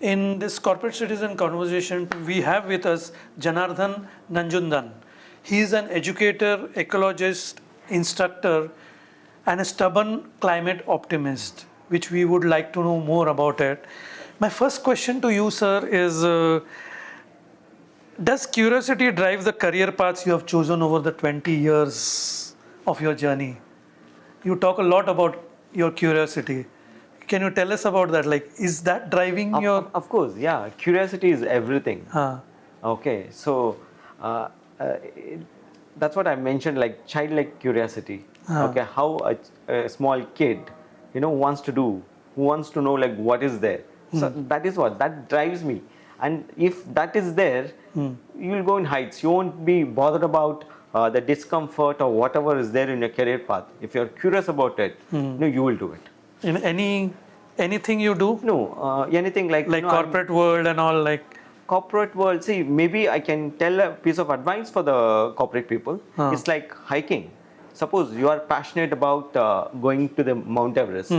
In this corporate citizen conversation, we have with us Janardhan Nanjundan. He is an educator, ecologist, instructor, and a stubborn climate optimist, which we would like to know more about it. My first question to you, sir, is does curiosity drive the career paths you have chosen over the 20 years of your journey? You talk a lot about your curiosity. Can you tell us about that? Like, is that driving your? Of course, yeah. Curiosity is everything. Okay, so uh, it, that's what I mentioned, like childlike curiosity. Okay, how a small kid, wants to do, who wants to know like what is there. So that is what that drives me. And if that is there, you will go in heights. You won't be bothered about the discomfort or whatever is there in your career path. If you're curious about it, you will do it. In anything you do? No, anything like corporate world and all, like corporate world. See, maybe I can tell a piece of advice for the corporate people. It's like hiking. Suppose you are passionate about going to the Mount Everest.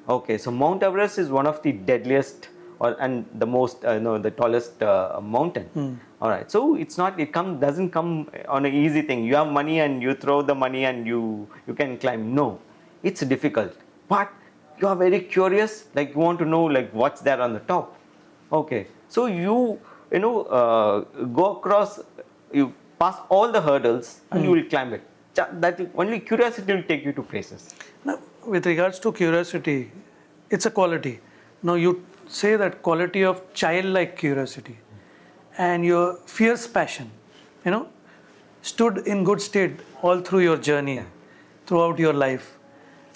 Okay, so Mount Everest is one of the deadliest and the most the tallest mountain. All right, so doesn't come on an easy thing. You have money and you throw the money and you can climb. No, it's difficult, but you are very curious, like you want to know like what's there on the top. Okay, so you go across, you pass all the hurdles and you will climb it. That only curiosity will take you to places. Now, with regards to curiosity, it's a quality. Now you say that quality of childlike curiosity and your fierce passion, stood in good stead all through your journey, throughout your life.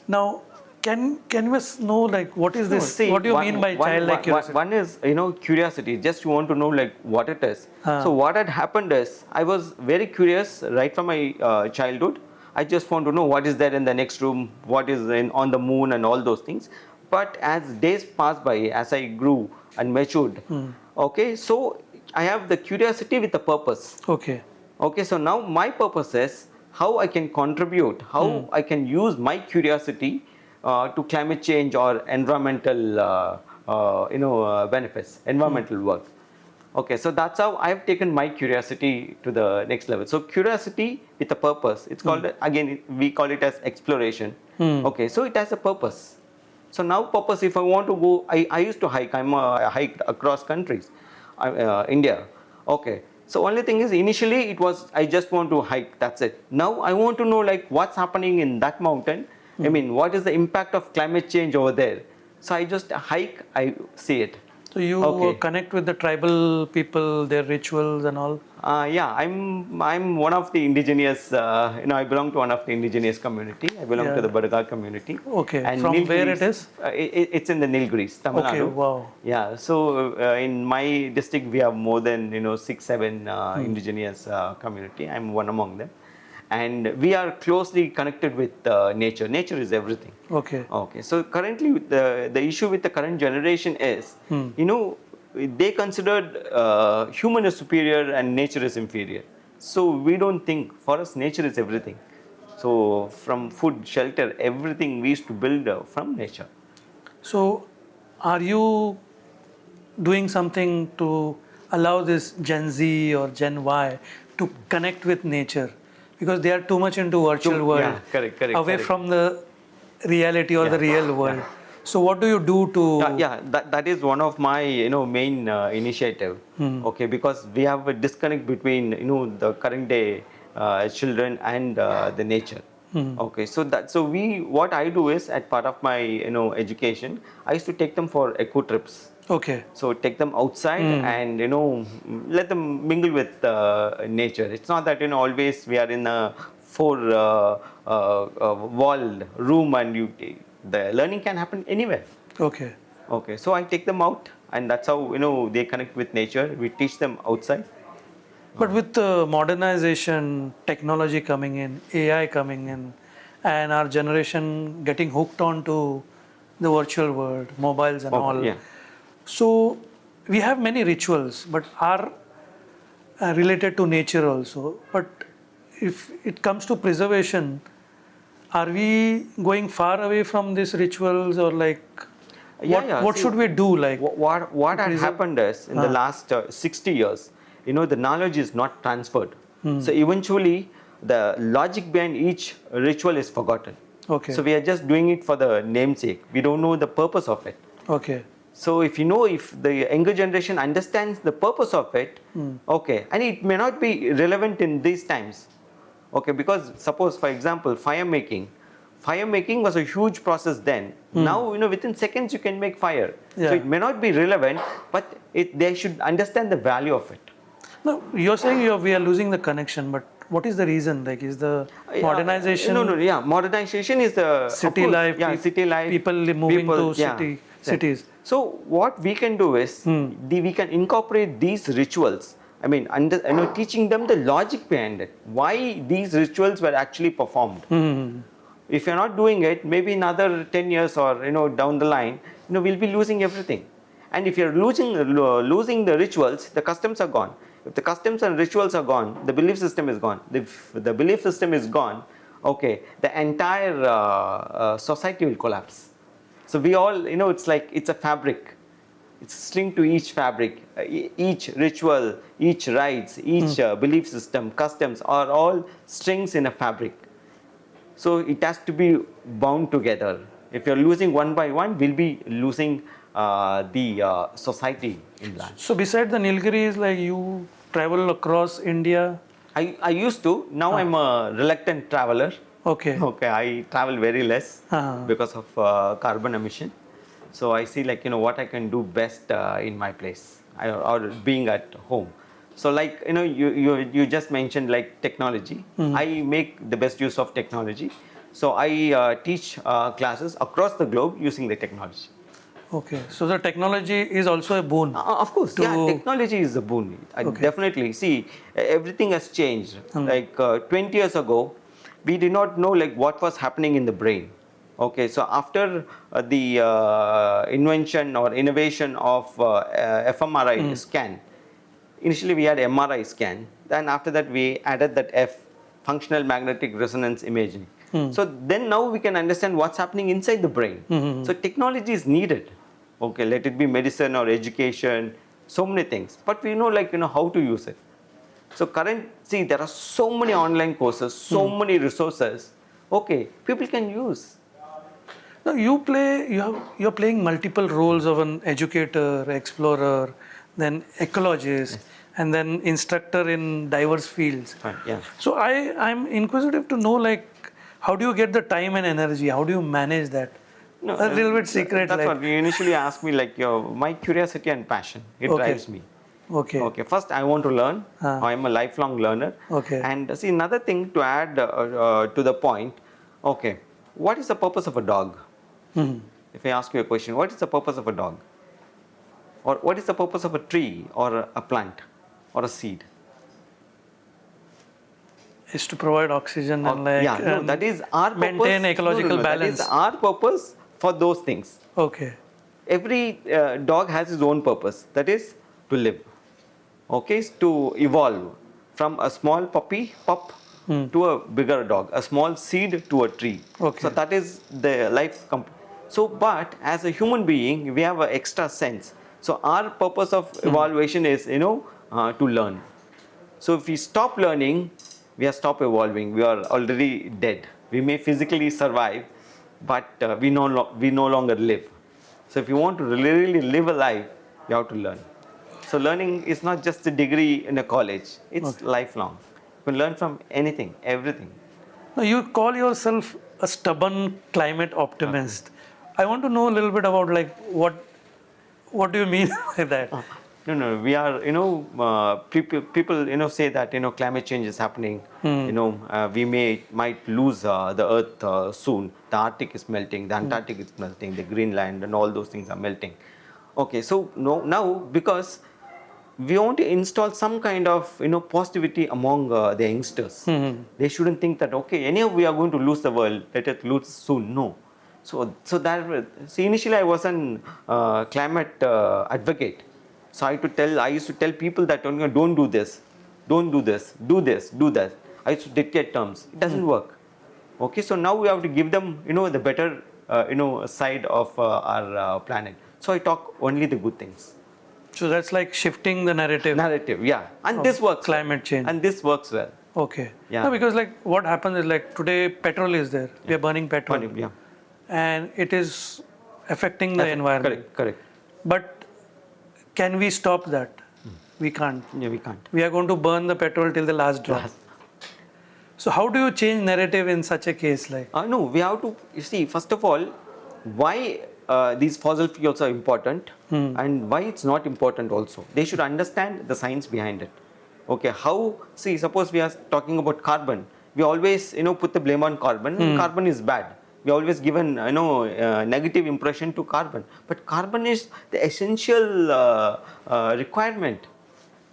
Now, can we know like what is this? What do you mean by childlike curiosity? One is curiosity. Just you want to know like what it is. So what had happened is I was very curious right from my childhood. I just want to know what is there in the next room, what is on the moon, and all those things. But as days passed by, as I grew and matured, okay, so I have the curiosity with a purpose. Okay. So now my purpose is how I can contribute, how I can use my curiosity to climate change or environmental benefits, environmental work. Okay, so that's how I've taken my curiosity to the next level. So curiosity with a purpose. It's called again, we call it as exploration. Okay, so it has a purpose. So now purpose, if I want to go, I used to hike. I hiked across countries, India. Okay, so only thing is initially it was I just want to hike. That's it. Now I want to know like what's happening in that mountain. I mean, what is the impact of climate change over there? So I just hike, I see it. So you connect with the tribal people, their rituals and all? Yeah, I'm one of the indigenous, I belong to one of the indigenous community. I belong to the Badaga community. Okay, and from Nilgiris, where it is? It's in the Nilgiris, Tamil Nadu. Okay, wow. Yeah, so in my district we have more than 6-7 indigenous community. I'm one among them. And we are closely connected with nature. Nature is everything. Okay. So currently, the issue with the current generation is, they considered human is superior and nature is inferior. So we don't think, for us, nature is everything. So from food, shelter, everything we used to build from nature. So are you doing something to allow this Gen Z or Gen Y to connect with nature? Because they are too much into virtual world, away from the reality or the real world. So what do you do to? That is one of my main initiative. Okay, because we have a disconnect between the current day children and the nature. Okay, so what I do is, as part of my education, I used to take them for eco trips. Okay. So take them outside and let them mingle with nature. It's not that always we are in a walled room and the learning can happen anywhere. Okay. So I take them out, and that's how they connect with nature. We teach them outside. But with modernization, technology coming in, AI coming in, and our generation getting hooked onto the virtual world, mobiles and all. Yeah. So we have many rituals, but are related to nature also. But if it comes to preservation, are we going far away from these rituals, or like? What should we do? Like what had happened is in the last 60 years, the knowledge is not transferred. So eventually, the logic behind each ritual is forgotten. Okay. So we are just doing it for the namesake. We don't know the purpose of it. Okay. So if the younger generation understands the purpose of it, okay, and it may not be relevant in these times, okay, because suppose, for example, fire making was a huge process then. Now, within seconds you can make fire. Yeah. So it may not be relevant, but they should understand the value of it. No, you're saying we are losing the connection, but what is the reason? Like, is the modernization? Modernization is the City life. City life. People moving to cities. So what we can do is we can incorporate these rituals. I mean, teaching them the logic behind it. Why these rituals were actually performed. If you're not doing it, maybe another 10 years or down the line, we'll be losing everything. And if you're losing the rituals, the customs are gone. If the customs and rituals are gone, the belief system is gone. If the belief system is gone, okay, the entire society will collapse. So we all, it's a fabric. It's a string to each fabric. Each ritual, each rites, each belief system, customs are all strings in a fabric. So it has to be bound together. If you're losing one by one, we'll be losing the society in that. So beside the Nilgiris, like you travel across India? I used to. Now I'm a reluctant traveler. Okay. Okay, I travel very less because of carbon emission. So I see what I can do best in my place or being at home. So you just mentioned technology. I make the best use of technology. So I teach classes across the globe using the technology. Okay, so the technology is also a boon. Of course, technology is a boon. Definitely. See, everything has changed. 20 years ago, we did not know what was happening in the brain. Okay, so after the invention or innovation of fMRI scan, initially we had MRI scan. Then after that we added that F, functional magnetic resonance imaging. So then now we can understand what's happening inside the brain. So technology is needed. Okay, let it be medicine or education, so many things. But we know how to use it. So there are so many online courses, so many resources. Okay, people can use. Now you're playing multiple roles of an educator, explorer, then ecologist, and then instructor in diverse fields. Right, yeah. So I'm inquisitive to know how do you get the time and energy? How do you manage that? No, a little bit secret. That's what you initially asked me, my curiosity and passion. It drives me. Okay. Okay. First, I want to learn. I'm a lifelong learner. Okay. And see, another thing to add to the point. Okay, what is the purpose of a dog? If I ask you a question, what is the purpose of a dog? Or what is the purpose of a tree or a plant or a seed? Is to provide oxygen and that is our purpose. Maintain ecological balance. That is our purpose for those things. Okay. Every dog has his own purpose. That is to live. Okay, to evolve from a small pup to a bigger dog, a small seed to a tree. Okay. So that is the life. So, but as a human being, we have an extra sense. So our purpose of evaluation is, to learn. So if we stop learning, we have stopped evolving. We are already dead. We may physically survive, but we no longer live. So if you want to really live a life, you have to learn. So learning is not just a degree in a college. It's lifelong. You can learn from anything, everything. Now you call yourself a stubborn climate optimist. I want to know a little bit about what do you mean by that? No. We are, people, say that, climate change is happening. We might lose the earth soon. The Arctic is melting, the Antarctic is melting, the Greenland and all those things are melting. Okay, so now because we want to install some kind of, positivity among the youngsters. They shouldn't think that, okay, anyhow we are going to lose the world, let it lose soon. No. So initially I was an climate advocate. So I used to tell people that don't do this, do that. I used to dictate terms. It doesn't work. Okay, so now we have to give them the better side of our planet. So I talk only the good things. So that's like shifting the narrative. Narrative, yeah, and Of this works. climate change. And this works well. Okay. Yeah. No, because like what happens is like today petrol is there. We are burning petrol. Yeah. And it is affecting the environment. Correct. But can we stop that? We can't. Yeah, we can't. We are going to burn the petrol till the last drop. So how do you change narrative in such a case? Like No, we have to, you see, first of all, why these fossil fuels are important and why it's not important also. They should understand the science behind it. Okay, how, see, suppose we are talking about carbon. We always, put the blame on carbon. Carbon is bad. We always given, negative impression to carbon. But carbon is the essential requirement.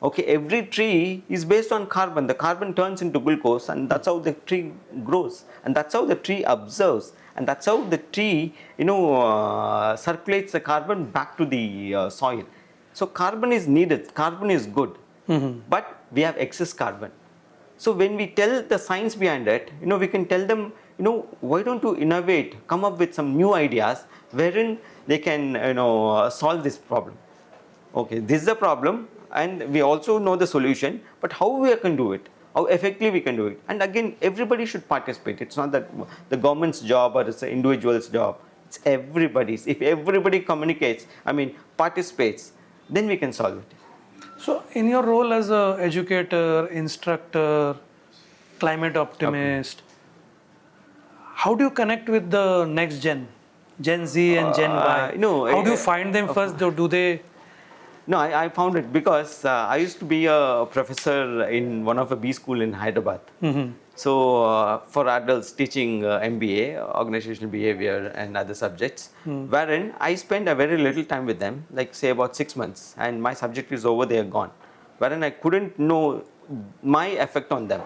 Okay, every tree is based on carbon. The carbon turns into glucose, and that's how the tree grows, and that's how the tree absorbs, and that's how the tree, circulates the carbon back to the soil. So carbon is needed. Carbon is good, but we have excess carbon. So when we tell the science behind it, we can tell them, why don't you innovate, come up with some new ideas wherein they can, solve this problem. Okay, this is the problem, and we also know the solution, but how we can do it, how effectively we can do it. And again, everybody should participate. It's not that the government's job or it's an individual's job. It's everybody's. If everybody communicates, participates, then we can solve it. so, in your role as a educator, instructor, climate optimist, how do you connect with the next Gen Z and Gen Y? How do you find them first? Or do they? No, I found it because I used to be a professor in one of a B school in Hyderabad. So for adults teaching MBA, organizational behavior and other subjects, wherein I spent a very little time with them, like say about 6 months, and my subject is over, they are gone. Wherein I couldn't know my effect on them.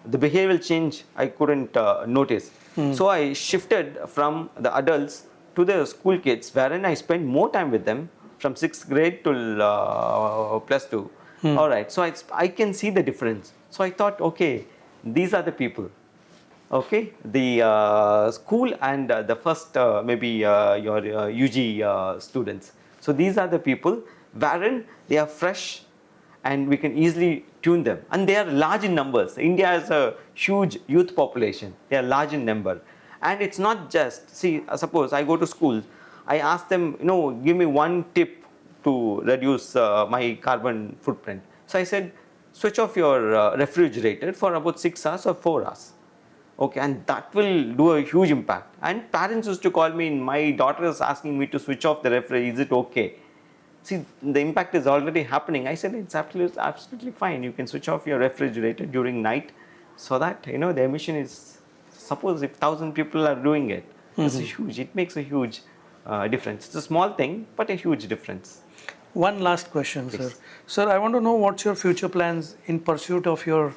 The behavioral change I couldn't notice. So I shifted from the adults to the school kids, wherein I spent more time with them from 6th grade till plus 2. All right, so I can see the difference. So I thought, okay, these are the people. Okay, the school and the first maybe your UG students. So these are the people wherein they are fresh and we can easily tune them. And they are large in numbers. India has a huge youth population. They are large in number. And it's not just, see, suppose I go to school, I ask them, give me one tip to reduce my carbon footprint. So I said, switch off your refrigerator for about 6 hours or 4 hours. Okay, and that will do a huge impact. And parents used to call me, my daughter is asking me to switch off the refrigerator, is it okay? See, the impact is already happening. I said, it's absolutely fine. You can switch off your refrigerator during night so that, the emission is, suppose if 1,000 people are doing it, it's huge. It makes a huge difference. It's a small thing, but a huge difference. One last question, sir. Sir, I want to know what's your future plans in pursuit of your,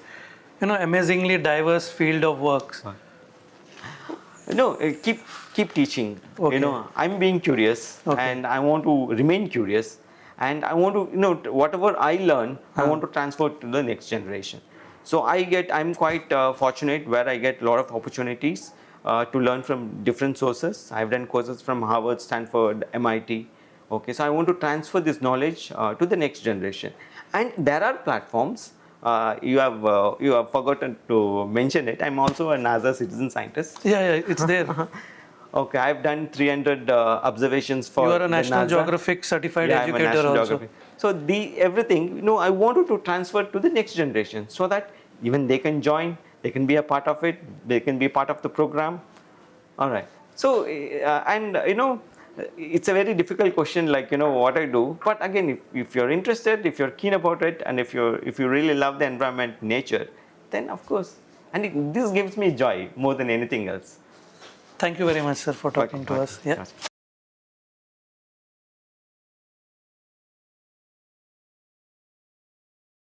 amazingly diverse field of works. Keep teaching. Okay. I'm being curious, and I want to remain curious, and I want to, whatever I learn, I want to transfer to the next generation. So I'm quite fortunate where I get a lot of opportunities to learn from different sources. I've done courses from Harvard, Stanford, MIT. Okay, so I want to transfer this knowledge to the next generation. And there are platforms. You have forgotten to mention it. I'm also a NASA citizen scientist. Yeah, it's there. Okay, I've done 300 observations for You are a National NASA. Geographic certified I'm a educator National also. Geographic. So everything, I wanted to transfer to the next generation so that even they can join, they can be a part of it, they can be part of the program. All right. So, it's a very difficult question, like, what I do. But again, if you're interested, if you're keen about it, and if you really love the environment, nature, then of course. And this gives me joy more than anything else. Thank you very much, sir, for talking to us. Yeah.